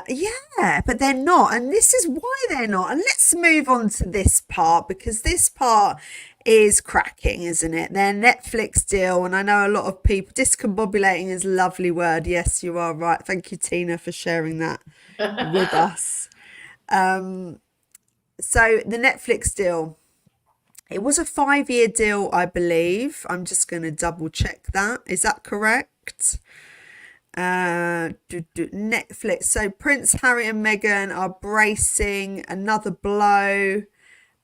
Yeah, but they're not, and this is why they're not. And let's move on to this part because this part is cracking, isn't it? Their Netflix deal, and I know a lot of people discombobulating is a lovely word. Yes, you are right. Thank you, Tina, for sharing that with us. So the Netflix deal. It was a 5 year deal, I believe. I'm just going to double check that. Is that correct? Netflix. So Prince Harry and Meghan are bracing another blow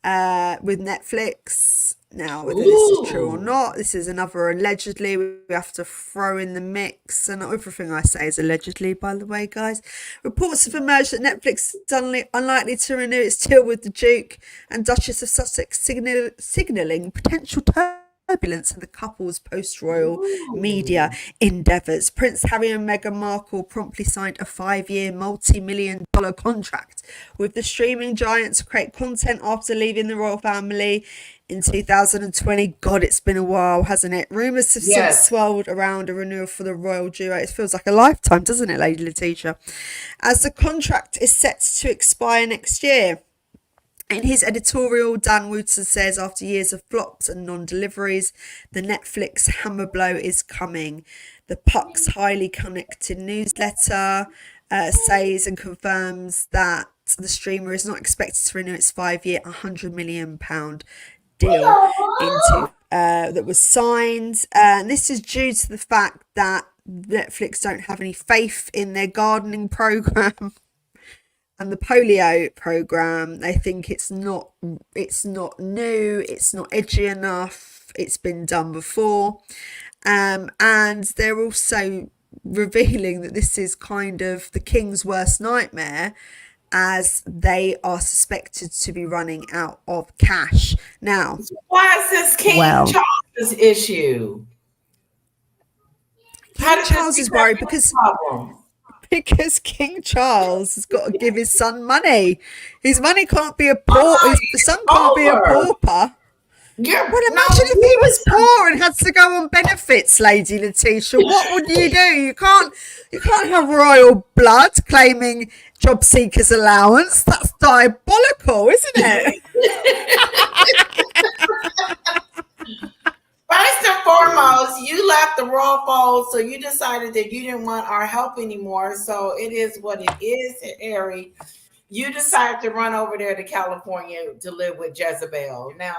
with Netflix. Now, whether this is true or Ooh. not, this is another allegedly we have to throw in the mix. And not everything I say is allegedly, by the way, guys. Reports have emerged that Netflix is unlikely to renew its deal with the Duke and Duchess of Sussex, signalling potential turbulence in the couple's post-royal media Ooh. endeavours. Prince Harry and Meghan Markle promptly signed a 5 year, multi-million-dollar contract with the streaming giant to create content after leaving the royal family in 2020. God, it's been a while, hasn't it? Rumours have since Yes. swirled around a renewal for the royal duo. It feels like a lifetime, doesn't it, Lady Letitia? As the contract is set to expire next year. In his editorial, Dan Wootton says after years of flops and non-deliveries, the Netflix hammer blow is coming. The Puck's highly connected newsletter says and confirms that the streamer is not expected to renew its 5 year, £100 million deal that was signed. And this is due to the fact that Netflix don't have any faith in their gardening program and the polio program. They think it's not new, it's not edgy enough, it's been done before. And they're also revealing that this is kind of the king's worst nightmare, as they are suspected to be running out of cash now. Why is this King Well, Charles's issue? How King did this Charles is become worried his because problem? King Charles has got to give his son money. His money can't be a My poor. His life son is can't be a over. pauper. You're Well, no, imagine if he you was was poor and had to go on benefits, Lady Letitia. What would you do? You can't have royal blood claiming job seekers allowance. That's diabolical, isn't it? first and foremost, you left the royal fold, so you decided that you didn't want our help anymore. So it is what it is, Harry. You decided to run over there to California to live with Jezebel. Now,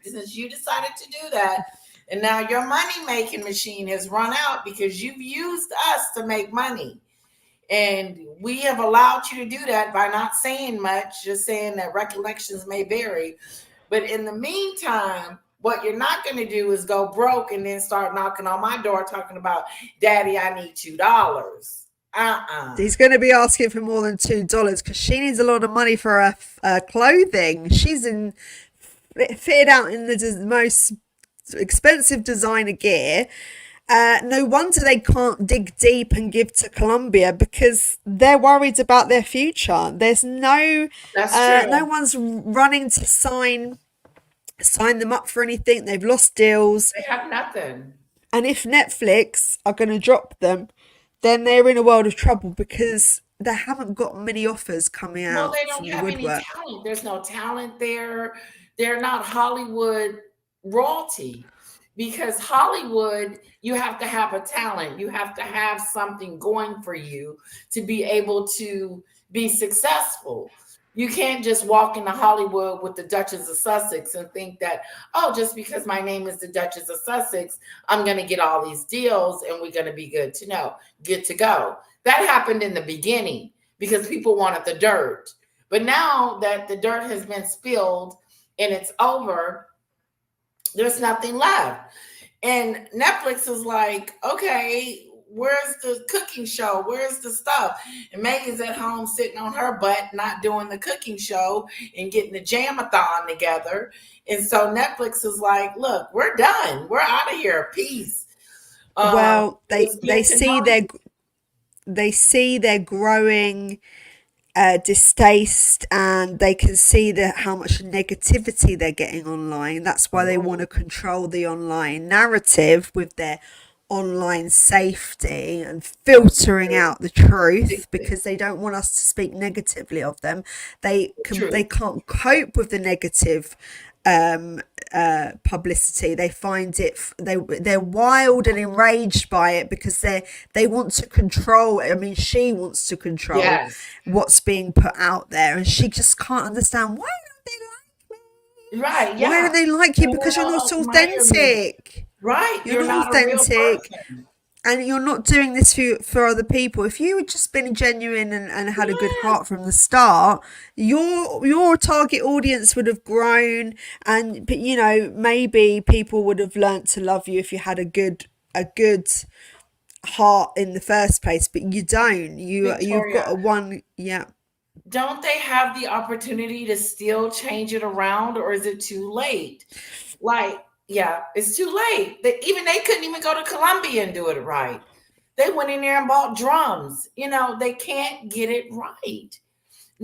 since you decided to do that, and now your money making machine has run out because you've used us to make money. And we have allowed you to do that by not saying much, just saying that recollections may vary. But in the meantime, what you're not going to do is go broke and then start knocking on my door talking about, Daddy, I need $2. Uh-uh. He's going to be asking for more than $2 because she needs a lot of money for her clothing. She's fitted out in the most expensive designer gear. No wonder they can't dig deep and give to Colombia because they're worried about their future. There's That's true. no one's running to sign them up for anything. They've lost deals, They have nothing. and if Netflix are going to drop them, then they're in a world of trouble because they haven't got many offers coming Well, out they don't from the have any woodwork. talent. There's no talent there. They're not Hollywood royalty because Hollywood, you have to have a talent. You have to have something going for you to be able to be successful. You can't just walk into Hollywood with the Duchess of Sussex and think that, oh, just because my name is the Duchess of Sussex, I'm going to get all these deals and we're going to be good to know, good to go. That happened in the beginning because people wanted the dirt. But now that the dirt has been spilled and it's over, there's nothing left. And Netflix is like, okay, where's the cooking show? Where's the stuff? And Megan's at home sitting on her butt, not doing the cooking show and getting the jamathon together. And so Netflix is like, look, we're done. We're out of here. Peace. Well, It was they good to see know. their growing distaste, and they can see how much negativity they're getting online. That's why they want Oh, to control the online narrative with their online safety and filtering true. out the truth, Addicted. because they don't want us to speak negatively of them. They True. can't cope with the negative um publicity. They find it, they're wild and enraged by it, because they want to control. I mean, she wants to control Yes. what's being put out there, and she just can't understand, why don't they like me? Right. Why Yeah. don't they like you? No Because one you're not else admire me. authentic. Right. You're You're not not a real authentic, person. and you're not doing this for other people. If you had just been genuine and had a good heart Yes. from the start, your target audience would have grown, and but maybe people would have learnt to love you if you had a good heart in the first place. But you don't. You've got Victoria, a one. Yeah, don't they have the opportunity to still change it around, or is it too late? Like, yeah, it's too late. They couldn't even go to Columbia and do it right. They went in there and bought drums. They can't get it right.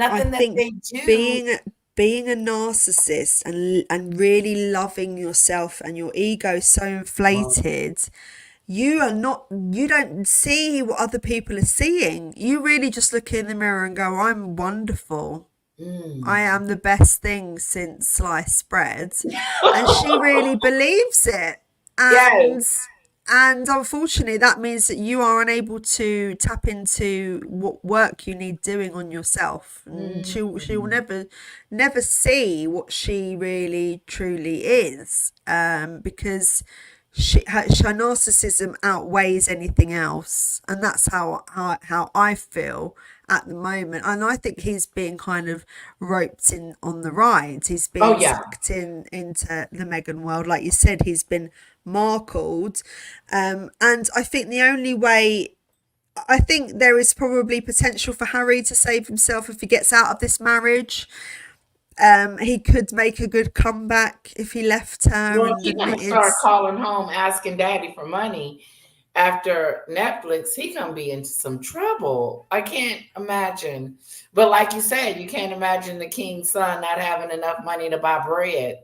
I Nothing that think they do. being a narcissist and really loving yourself, and your ego so Oh, inflated, you don't see what other people are seeing. You really just look in the mirror and go, I'm wonderful. I mm. am the best thing since sliced bread. And she really believes it. And Yes. unfortunately, that means that you are unable to tap into what work you need doing on yourself. And she will Mm. never see what she really truly is, because her narcissism outweighs anything else, and that's how I feel at the moment. And I think he's being kind of roped in on the ride. He's Oh being yeah. sucked into the Meghan world, like you said. He's been markled, and I think the only way. I think there is probably potential for Harry to save himself if he gets out of this marriage. He could make a good comeback if he left her Well, if and he's gonna admitted. start calling home asking daddy for money after Netflix, he gonna be into some trouble. I can't imagine. But like you said, you can't imagine the king's son not having enough money to buy bread.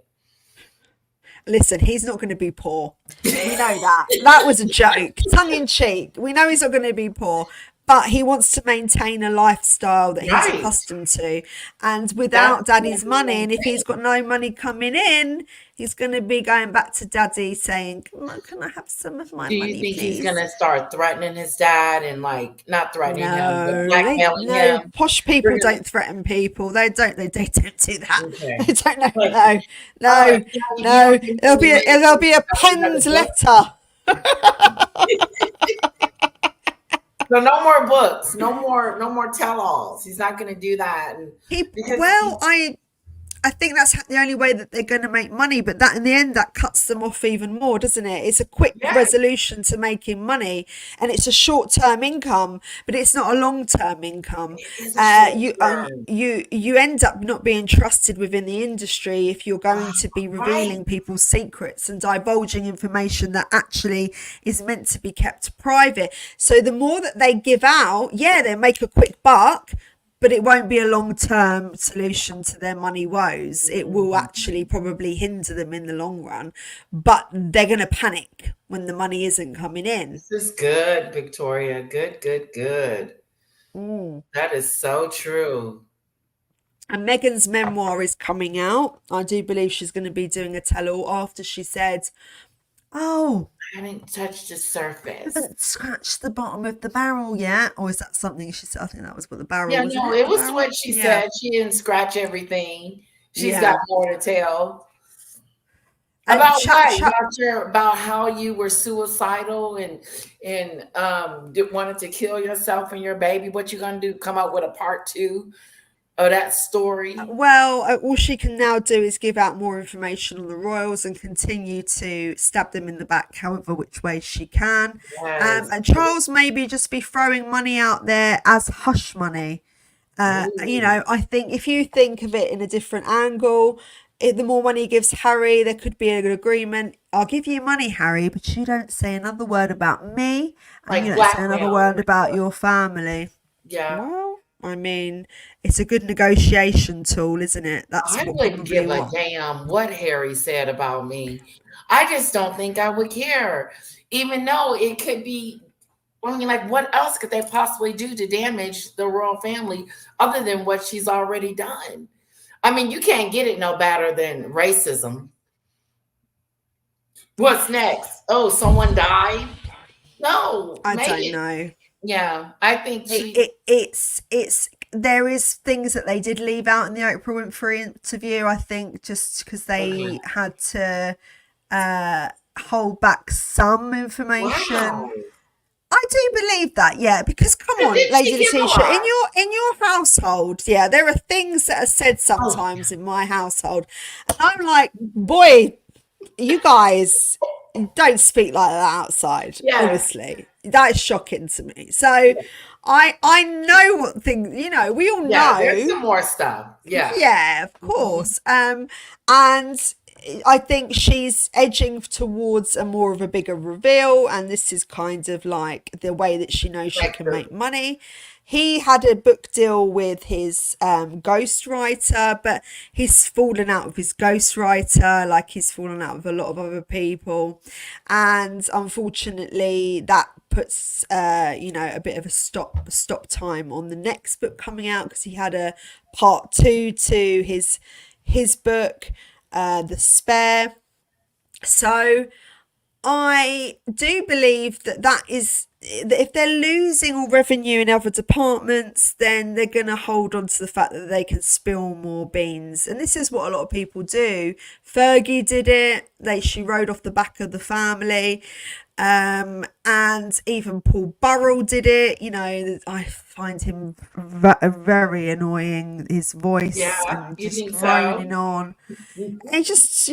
Listen, he's not going to be poor. We know that. That was a joke, tongue in cheek. We know he's not going to be poor, but he wants to maintain a lifestyle that he's Right. accustomed to. And That's without the daddy's money, main and if he's thing. got no money coming in, he's going to be going back to daddy saying, "Come on, can I have some of my Do you money, think he's please?" gonna start threatening his dad and like not threatening him, but No, blackmailing no, him? posh people Bringing don't threaten people. They don't do that. They okay. don't know. Like, No, if no, daddy, you no. don't think any way There'll to be a start another penned book? letter. So no more books, no more tell-alls. He's not going to do that, and because Well, he, I think that's the only way that they're going to make money, but that in the end that cuts them off even more, doesn't it? It's a quick yes, resolution to making money, and it's a short-term income, but it's not a long-term income. it is a short term. You end up not being trusted within the industry if you're going to be Right, revealing people's secrets and divulging information that actually is meant to be kept private. So the more that they give out, yeah, they make a quick buck, but it won't be a long term solution to their money woes. It will actually probably hinder them in the long run, but they're going to panic when the money isn't coming in. this is good, Victoria. Good, good, good. Mm. That is so true. And Megan's memoir is coming out. I do believe she's going to be doing a tell all after she said, "Oh, I haven't touched the I surface. haven't scratched the bottom of the barrel yet." Or is that something she said? I think that was what the barrel, Yeah, wasn't no, it? it The was barrel? what she Yeah. said. She didn't scratch everything. She's got Yeah. more to tell. About Chat, what? chat. About how you were suicidal and wanted to kill yourself and your baby. What you gonna do? Come up with a part two of that story? Well, all she can now do is give out more information on the royals and continue to stab them in the back, however which way she can. Yes. And Charles maybe just be throwing money out there as hush money. Ooh, I think if you think of it in a different angle, the more money he gives Harry, there could be an agreement. I'll give you money, Harry, but you don't say another word about me, and you like don't say another blackmail. word about your family. Yeah. Well, I mean, it's a good negotiation tool, isn't it? That's I what wouldn't probably give a what. damn what Harry said about me. I just don't think I would care, even though it could be. I mean, like, what else could they possibly do to damage the royal family other than what she's already done? I mean, you can't get it no better than racism. What's next? Oh, someone died? No, I don't Megan. know. Yeah, I think It, she. it it's there is things that they did leave out in the Oprah Winfrey interview. I think just because Okay. they had to uh, hold back some information. Wow. I do believe that, yeah, because come And on, didn't she Lady give a Letitia, lot? in your household, yeah, there are things that are said Oh, sometimes in my household, and I'm like, boy, you guys don't speak like that outside. yes. Honestly, that is shocking to me. So, I know what things, we all Yeah, there's know. some more stuff. Yeah. Yeah, of Mhm. course. And I think she's edging towards a more of a bigger reveal, and this is kind of like the way that she knows she Like can the make money. He had a book deal with his ghostwriter, but he's fallen out with his ghostwriter, like he's fallen out with a lot of other people. And unfortunately, that puts a bit of a stop time on the next book coming out because he had a part two to his book, The Spare. So I do believe that is that if they're losing all revenue in other departments, then they're going to hold on to the fact that they can spill more beans. And this is what a lot of people do. Fergie did it. She rode off the back of the family. And even Paul Burrell did it. I find him very annoying, his voice, yeah, and you just think so? droning on. It just,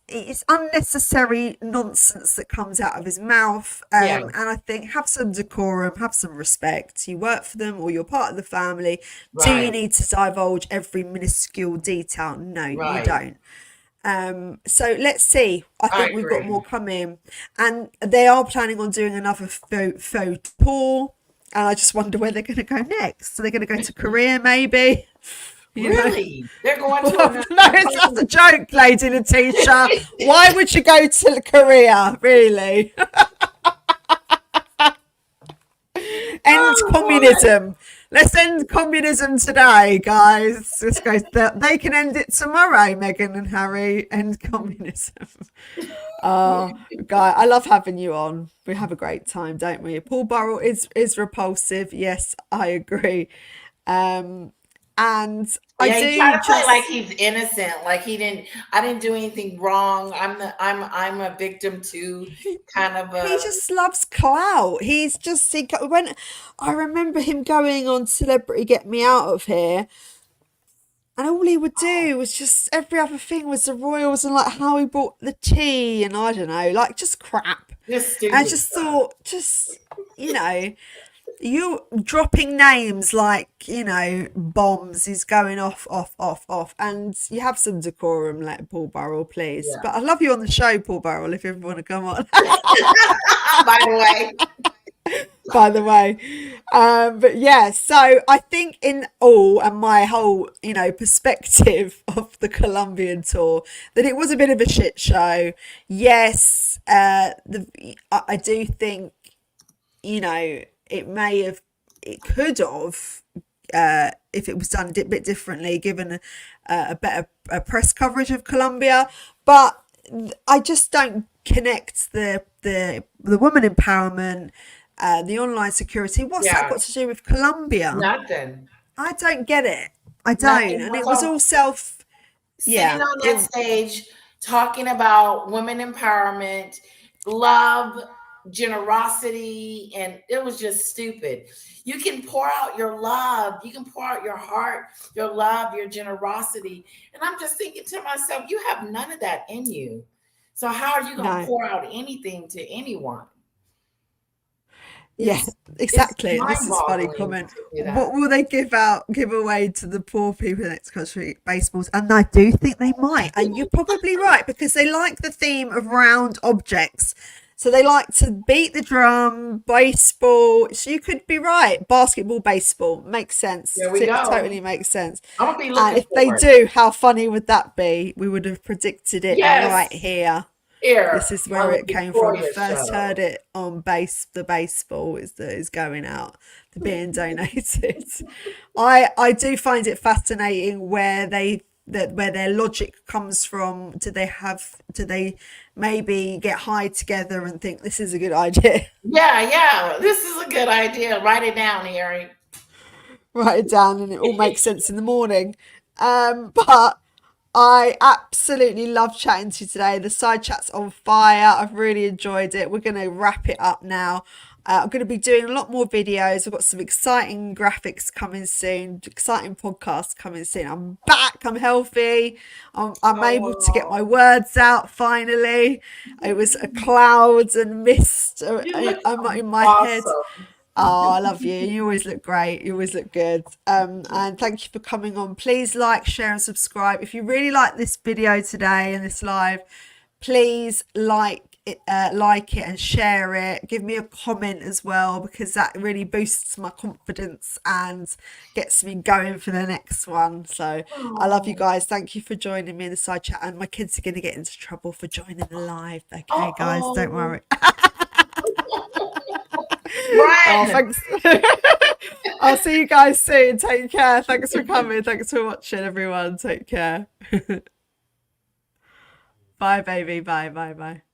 it's unnecessary nonsense that comes out of his mouth. Yeah, And I think have some decorum, have some respect. You work for them or you're part of the family. Do you right, need to divulge every minuscule detail? No, you right. don't. So let's see. I I think we've got more agree. coming, and they are planning on doing another faux tour. And I just wonder where they're going to go next. So they're going to go to Korea, maybe. You know, Really? They're going to well, another no, it's just a country? joke, Lady Letitia. Why would you go to Korea, really? End Oh, Lord. communism. Let's end communism today, guys. Let's go. They can end it tomorrow, Meghan and Harry. End communism. Oh, guy, I love having you on. We have a great time, don't we? Paul Burrell is repulsive. Yes, I agree. Um, and I Yeah, he tried do to play like just he's innocent, like he didn't. I didn't do anything wrong. I'm a victim too, kind of he a. just loves clout. When I remember him going on Celebrity Get Me Out of Here, and all he would do was just every other thing was the royals and like how he bought the tea and I don't know, like just crap. Just And I stupid just stuff. thought, you know, you dropping names like bombs is going off, and you have some decorum, like Paul Burrell, please. Yeah. But I love you on the show, Paul Burrell, if you ever want to come on. By the way, By the way. But yeah, so I think in all and my whole, perspective of the Columbian tour, that it was a bit of a shit show. Yes, I do think, it could have, if it was done a bit differently, given a better press coverage of Colombia. But I just don't connect the woman empowerment, the online security. What's that yeah, got to do with Colombia? nothing, I don't get it. I don't. nothing. And it was So all self. sitting Yeah. on that stage, talking about women empowerment, love, generosity, and it was just stupid. You can pour out your love, you can pour out your heart, your love, your generosity. And I'm just thinking to myself, you have none of that in you. So how are you going to No. pour out anything to anyone? Yeah, It's exactly. This is a funny mind-boggling comment. to do that. What will they give away to the poor people in the next country? Baseballs. And I do think they might. And you're probably right, because they like the theme of round objects. So they like to beat the drum, baseball. So you could be right. Basketball, baseball. Makes sense. There we go. Totally makes sense. I'm gonna be And looking if they for it. do, how funny would that be? We would have predicted it Yes, right here. here This is on where the it came from. Victoria First Show. heard it on the baseball is going out, the being donated. I do find it fascinating where where their logic comes from. Do they maybe get high together and think this is a good idea? Yeah, yeah. This is a good idea. Write it down, Harry. Write it down and it all makes sense in the morning. But I absolutely love chatting to you today. The side chat's on fire. I've really enjoyed it. We're going to wrap it up now. I'm going to be doing a lot more videos. I've got some exciting graphics coming soon, exciting podcasts coming soon. I'm back. I'm healthy. I'm able to get my Oh, words out finally. It was a clouds and mist you look in my head. awesome. Oh, I love you. You always look great. You always look good. And thank you for coming on. Please like, share, and subscribe. If you really like this video today and this live, please like it and share it. Give me a comment as well, because that really boosts my confidence and gets me going for the next one. So I love you Oh, guys. Thank you for joining me in the side chat. And my kids are going to get into trouble for joining the live. Okay, guys, don't oh, worry. Oh, run. thanks. I'll see you guys soon. Take care. Thanks for coming. Thanks for watching, everyone. Take care. Bye, baby. Bye, bye, bye.